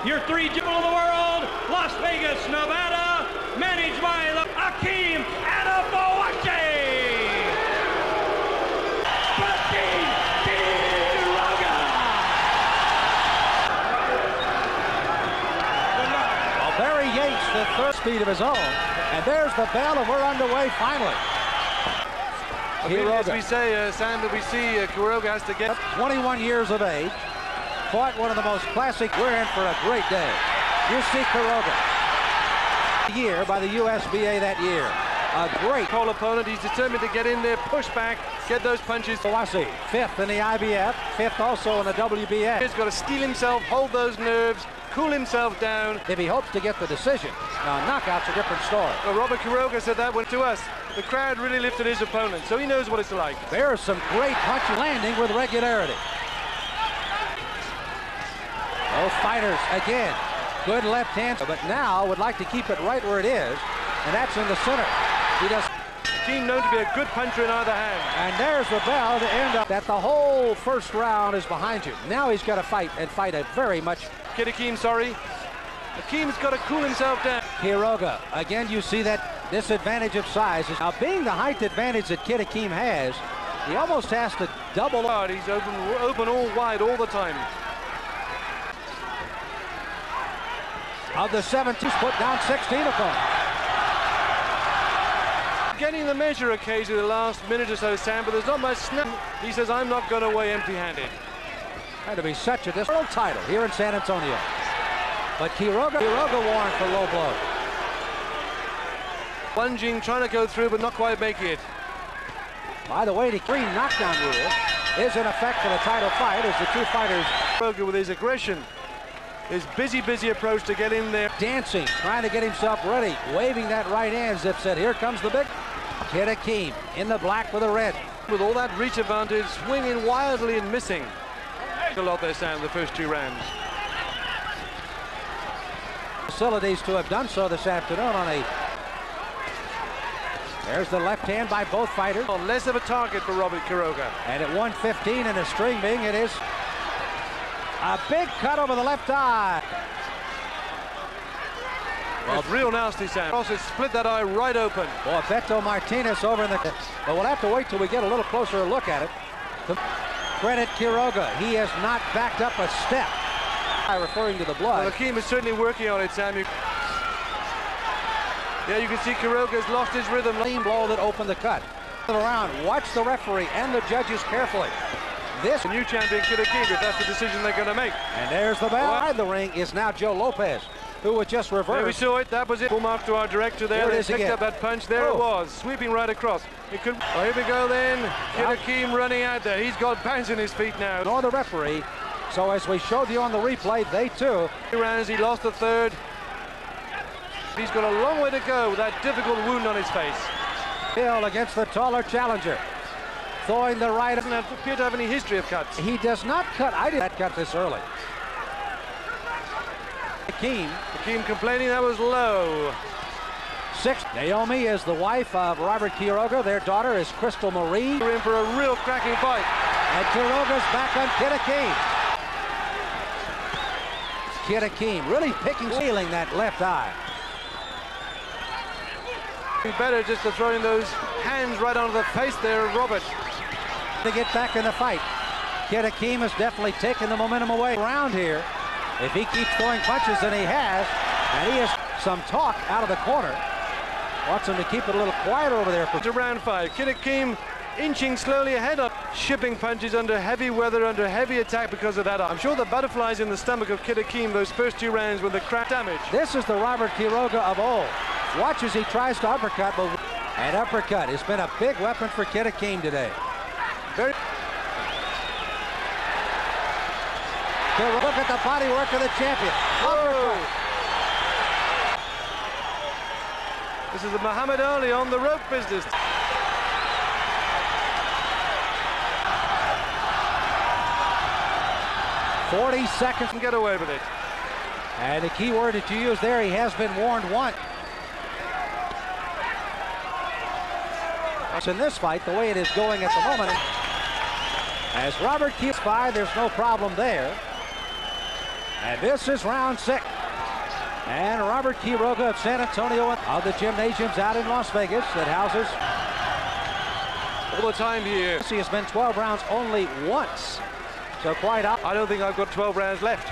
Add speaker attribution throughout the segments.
Speaker 1: your three jewel of the world, Las Vegas, Nevada, managed by the Akeem Anifowoshe. Quiroga.
Speaker 2: Well, Barry Yates, the third speed of his own, and there's the bell, and we're underway finally.
Speaker 3: As we say, Sam, that we see Quiroga has to get
Speaker 2: 21 years of age, fought one of the most classic. We're in for a great day. You see Quiroga year by the USBA that year. A great
Speaker 3: whole opponent. He's determined to get in there, push back, get those punches.
Speaker 2: Anifowoshe, fifth in the IBF, fifth also in the WBA.
Speaker 3: He's got to steel himself, hold those nerves, cool himself down.
Speaker 2: If he hopes to get the decision. Now, knockout's a different story.
Speaker 3: Well, Robert Quiroga said that one to us. The crowd really lifted his opponent, so he knows what it's like.
Speaker 2: There's some great punches landing with regularity. Both fighters, again, good left hand, but now would like to keep it right where it is, and that's in the center. He does.
Speaker 3: Akeem known to be a good puncher in either hand.
Speaker 2: And there's the bell to end up that the whole first round is behind you. Now he's got to fight, and fight a very much.
Speaker 3: Kid Akeem, sorry. Akeem's got to cool himself down.
Speaker 2: Quiroga, again, you see that disadvantage of size. Now, being the height advantage that Kid Akeem has, he almost has to double up.
Speaker 3: He's open all wide all the time.
Speaker 2: Of the 17, he's put down 16 opponents.
Speaker 3: Getting the measure occasionally the last minute or so, Sam, but there's not much snap. He says, I'm not going away empty-handed.
Speaker 2: Had to be such a world title here in San Antonio. But Quiroga warned for low blow.
Speaker 3: Lunging, trying to go through, but not quite making it.
Speaker 2: By the way, the three knockdown rule is in effect for the title fight as the two fighters.
Speaker 3: Quiroga with his aggression, his busy approach to get in there.
Speaker 2: Dancing, trying to get himself ready, waving that right hand as if said, here comes the big. Kid Akeem in the black with the red.
Speaker 3: With all that reach advantage, swinging wildly and missing. A lot there, Sam, the first two rounds.
Speaker 2: Facilities to have done so this afternoon on a. There's the left hand by both fighters.
Speaker 3: On less of a target for Robert Quiroga.
Speaker 2: And at 115 and a string being, it is a big cut over the left eye.
Speaker 3: Well, it's real nasty, Sam. Also split that eye right open.
Speaker 2: Boy, Beto Martinez over in the. But we'll have to wait till we get a little closer look at it. To credit Quiroga, he has not backed up a step. Referring to the blood.
Speaker 3: Well, Akeem is certainly working on it, Sam. Yeah, you can see Quiroga's lost his rhythm.
Speaker 2: Clean blow that opened the cut. Around, watch the referee and the judges carefully. This
Speaker 3: new champion, Kid Akeem, if that's the decision they're going to make.
Speaker 2: And there's the bell. Inside the ring is now Joe Lopez, who was just reversed.
Speaker 3: Yeah, we saw it. That was it. Full mark to our director there. They picked up that punch. There it was, sweeping right across. It could. Oh, here we go then. Kid Akeem running out there. He's got bounce in his feet now.
Speaker 2: Nor the referee. So as we showed you on the replay, they too.
Speaker 3: 2 rounds, he lost the third. He's got a long way to go with that difficult wound on his face.
Speaker 2: Hill against the taller challenger. Throwing the right.
Speaker 3: Doesn't appear to have any history of cuts.
Speaker 2: He does not cut. I did not cut this early. Akeem
Speaker 3: complaining that was low.
Speaker 2: 6. Naomi is the wife of Robert Quiroga. Their daughter is Crystal Marie.
Speaker 3: We're in for a real cracking fight.
Speaker 2: And Quiroga's back on Kid Akeem. Kid Akeem really feeling that left eye.
Speaker 3: Better just to throw in those hands right onto the face there of Robert.
Speaker 2: To get back in the fight. Kid Akeem has definitely taken the momentum away around here. If he keeps throwing punches, and he has some talk out of the corner. Wants him to keep it a little quieter over there.
Speaker 3: To round 5. Kid Akeem inching slowly ahead of shipping punches under heavy weather, under heavy attack because of that. I'm sure the butterflies in the stomach of Kid Akeem those first 2 rounds with the crack damage.
Speaker 2: This is the Robert Quiroga of old. Watch as he tries to uppercut, but an uppercut has been a big weapon for Kid Akeem today. Look at the body work of the champion.
Speaker 3: This is a Muhammad Ali on the rope business.
Speaker 2: "40 seconds
Speaker 3: and get away with it."
Speaker 2: And the key word that you use there, he has been warned once. In this fight, the way it is going at the moment, as Robert keeps by, there's no problem there. And this is round 6. And Robert Quiroga of San Antonio of the gymnasiums out in Las Vegas that houses
Speaker 3: all the time here.
Speaker 2: He has been 12 rounds only once. So quite up.
Speaker 3: I don't think I've got 12 rounds left.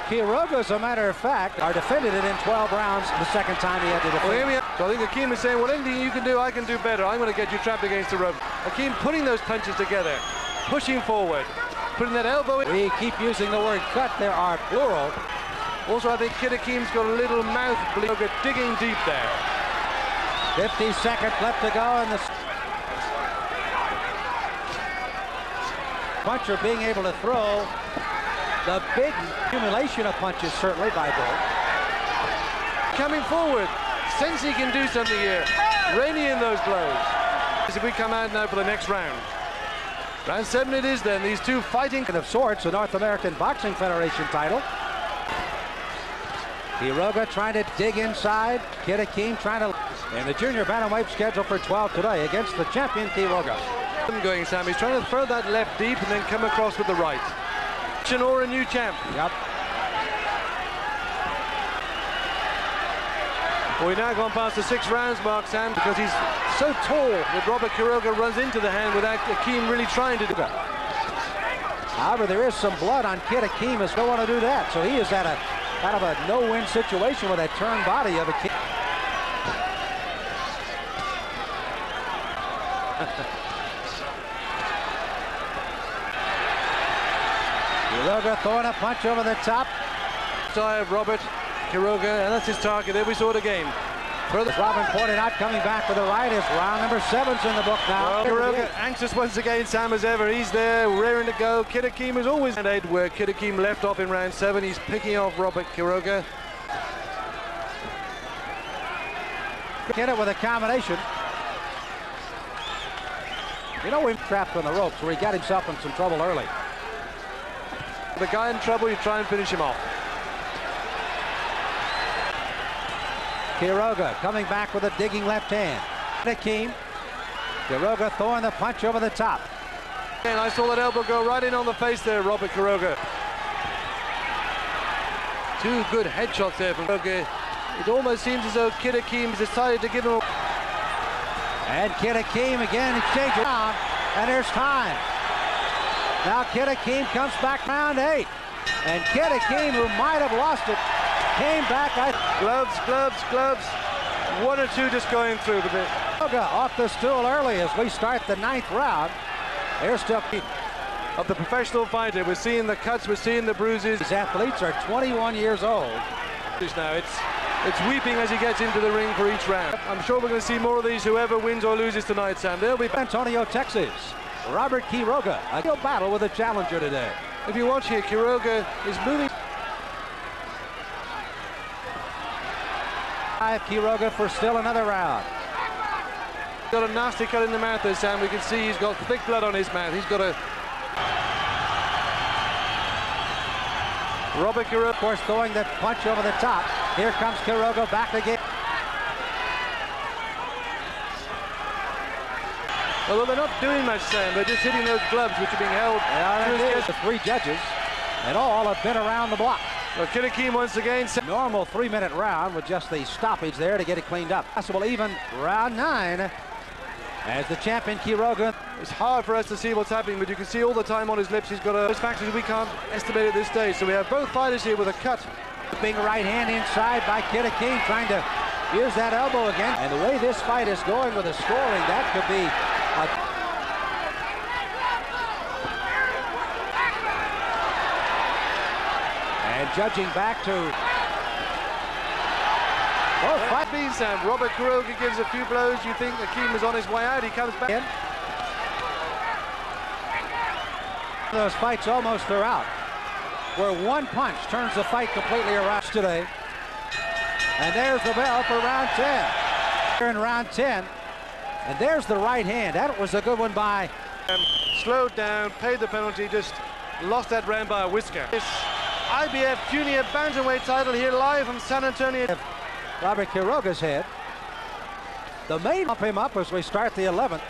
Speaker 2: Quiroga, as a matter of fact, are defended it in 12 rounds the second time he had to defend.
Speaker 3: Well, so I think Akeem is saying, well, anything you can do, I can do better. I'm going to get you trapped against the rope. Akeem putting those punches together, pushing forward, putting that elbow in.
Speaker 2: We keep using the word cut. There are plural.
Speaker 3: Also, I think Kid Akeem's got a little mouth bleed, digging deep there.
Speaker 2: 50 seconds left to go, and the puncher being able to throw the big accumulation of punches, certainly by Bull.
Speaker 3: Coming forward, sense he can do something here. Raining in those blows. As we come out now for the next round. Round 7 it is then. These two fighting
Speaker 2: of sorts, the North American Boxing Federation title. Quiroga trying to dig inside. Kid Akeem trying to. And the junior bantamweight scheduled for 12 today against the champion Quiroga.
Speaker 3: Going, Sam. He's trying to throw that left deep and then come across with the right. Or a new champ.
Speaker 2: Yep.
Speaker 3: Well, we've now gone past the 6 rounds mark, Sam, because he's so tall that Robert Quiroga runs into the hand without Akeem really trying to do that.
Speaker 2: However, there is some blood on Kid Akeem. Don't want to do that, so he is at a kind of a no-win situation with that turned body of Akeem. Quiroga throwing a punch over the top.
Speaker 3: Side of Robert Quiroga, and that's his target. There we saw it again.
Speaker 2: As Robin pointed out, coming back with the right is round number 7's in the book now.
Speaker 3: Well, Quiroga anxious once again, Sam, as ever. He's there, raring to go. Kid Akeem is always where Kid Akeem left off in round 7. He's picking off Robert Quiroga.
Speaker 2: Get it with a combination. You know, we've trapped on the ropes where he got himself in some trouble early.
Speaker 3: The guy in trouble, you try and finish him off.
Speaker 2: Quiroga coming back with a digging left hand. Akeem. Quiroga throwing the punch over the top.
Speaker 3: And I saw that elbow go right in on the face there, Robert Quiroga. 2 good headshots there from Quiroga. It almost seems as though Kid Akeem has decided to give him a...
Speaker 2: And Kid Akeem again exchanges around, and there's time. Now Kid Akeem comes back round 8. And Kid Akeem, who might have lost it, came back.
Speaker 3: Gloves, gloves, gloves. 1 or 2 just going through the bit.
Speaker 2: Quiroga off the stool early as we start the 9th round. There's still
Speaker 3: of the professional fighter. We're seeing the cuts, we're seeing the bruises.
Speaker 2: These athletes are 21 years old.
Speaker 3: Now it's weeping as he gets into the ring for each round. I'm sure we're going to see more of these, whoever wins or loses tonight, Sam. They'll be
Speaker 2: Antonio, Texas. Robert Quiroga, a real battle with a challenger today.
Speaker 3: If you watch here, Quiroga is moving.
Speaker 2: Quiroga for still another round.
Speaker 3: Got a nasty cut in the mouth there, Sam. We can see he's got thick blood on his mouth. He's got a...
Speaker 2: Robert Quiroga, of course, throwing that punch over the top. Here comes Quiroga back again.
Speaker 3: Although they're not doing much, Sam, they're just hitting those gloves which are being held.
Speaker 2: The 3 judges, and all have been around the block.
Speaker 3: Well, Kid Akeem once again.
Speaker 2: Normal 3-minute round with just the stoppage there to get it cleaned up. Possible even round 9 as the champion Quiroga.
Speaker 3: It's hard for us to see what's happening, but you can see all the time on his lips. He's got those factors we can't estimate at this stage. So we have both fighters here with a cut.
Speaker 2: Big right hand inside by Kid Akeem, trying to use that elbow again. And the way this fight is going with the scoring, that could be and judging back to both fight
Speaker 3: being Sam. Robert Quiroga gives a few blows. You think Akeem is on his way out. He comes back in.
Speaker 2: Those fights almost throughout, where 1 punch turns the fight completely around today. And there's the bell for round 10. Here in round 10. And there's the right hand. That was a good one by...
Speaker 3: Slowed down, paid the penalty, just lost that round by a whisker. This IBF Junior Bantamweight title here live from San Antonio.
Speaker 2: Robert Quiroga's head. The main bump him up as we start the 11th.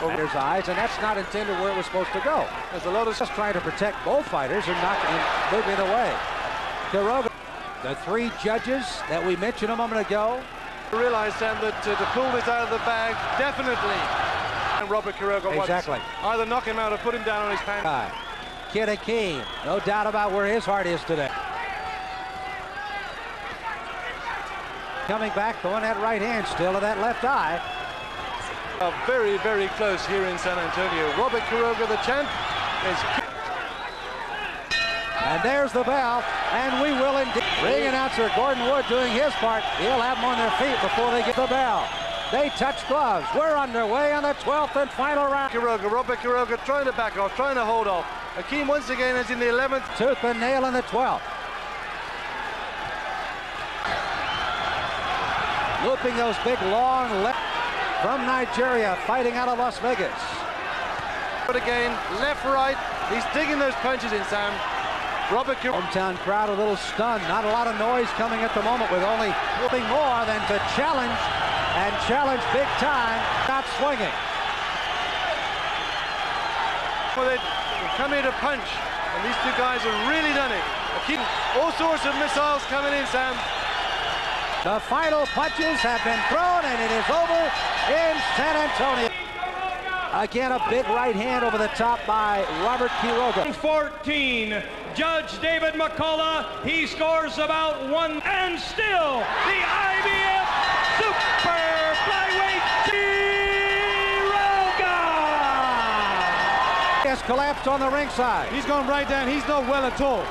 Speaker 2: over his eyes, and that's not intended where it was supposed to go.
Speaker 3: There's a lot of
Speaker 2: just trying to protect both fighters and not moving away. Quiroga, the three judges that we mentioned a moment ago.
Speaker 3: I realized, Sam, that to pull this out of the bag, definitely. And Robert Quiroga
Speaker 2: exactly.
Speaker 3: Either knock him out or put him down on his pants.
Speaker 2: Kid Akeem, no doubt about where his heart is today. Coming back, throwing that right hand, still to that left eye.
Speaker 3: Very, very close here in San Antonio. Robert Quiroga, the champ, is...
Speaker 2: And there's the bell, and we will indeed. Ring announcer Gordon Wood doing his part. He'll have them on their feet before they get the bell. They touch gloves. We're underway on the 12th and final round.
Speaker 3: Robert Quiroga trying to back off, trying to hold off. Akeem once again is in the 11th.
Speaker 2: Tooth and nail in the 12th. Looping those big long left from Nigeria, fighting out of Las Vegas.
Speaker 3: But again, left, right, he's digging those punches in, Sam. Robert Quiroga.
Speaker 2: Hometown crowd a little stunned. Not a lot of noise coming at the moment, with only nothing more than to challenge, and challenge big time, not swinging.
Speaker 3: Well, they come here to punch, and these two guys have really done it. Akeem, all sorts of missiles coming in, Sam.
Speaker 2: The final punches have been thrown, and it is over in San Antonio. Again, a big right hand over the top by Robert Quiroga.
Speaker 1: 14, Judge David McCullough, he scores about one, and still the IBF Super Flyweight Quiroga!
Speaker 2: He has collapsed on the ringside.
Speaker 3: He's gone right down. He's not well at all.